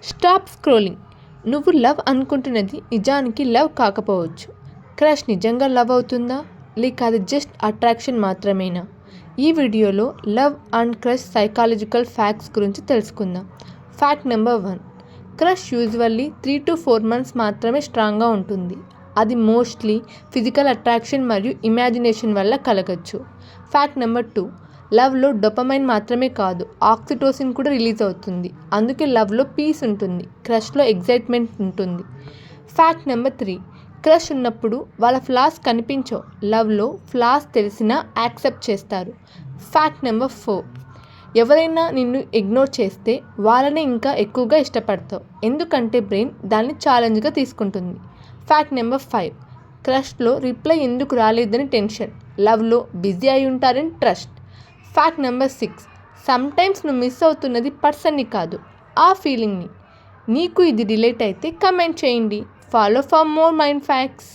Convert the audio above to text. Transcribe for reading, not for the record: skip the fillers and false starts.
Stop scrolling. నువ్వు love అనుకుంటున్నది నిజానికి love కాకపోవచ్చు. క్రష్ నిజంగా లవ్ అవుతుందా, లేక అది జస్ట్ అట్రాక్షన్ మాత్రమేనా? ఈ వీడియోలో love and crush psychological facts గురించి తెలుసుకుందాం. Fact number 1. Crush usually 3 to 4 months మాత్రమే స్ట్రాంగ్గా ఉంటుంది. అది మోస్ట్లీ ఫిజికల్ అట్రాక్షన్ మరియు ఇమాజినేషన్ వల్ల కలగచ్చు. Fact number 2. లవ్లో డోపమైన్ మాత్రమే కాదు, ఆక్సిటోసిన్ కూడా రిలీజ్ అవుతుంది. అందుకే లవ్లో పీస్ ఉంటుంది, క్రష్లో ఎగ్జైట్మెంట్ ఉంటుంది. Fact number 3. క్రష్ ఉన్నప్పుడు వాళ్ళ ఫ్లాస్ కనిపించవు, లవ్లో ఫ్లాస్ తెలిసినా యాక్సెప్ట్ చేస్తారు. Fact number 4. ఎవరైనా నిన్ను ఇగ్నోర్ చేస్తే వాళ్ళని ఇంకా ఎక్కువగా ఇష్టపడతావు, ఎందుకంటే బ్రెయిన్ దాన్ని ఛాలెంజ్గా తీసుకుంటుంది. Fact number 5. క్రష్లో రిప్లై ఎందుకు రాలేదని టెన్షన్, లవ్లో బిజీ అయి ఉంటారని ట్రస్ట్. Fact number 6. సమ్టైమ్స్ నువ్వు మిస్ అవుతున్నది పర్సన్ని కాదు, ఆ ఫీలింగ్ని. నీకు ఇది రిలేట్ అయితే కమెంట్ చేయండి. Follow for more mind facts.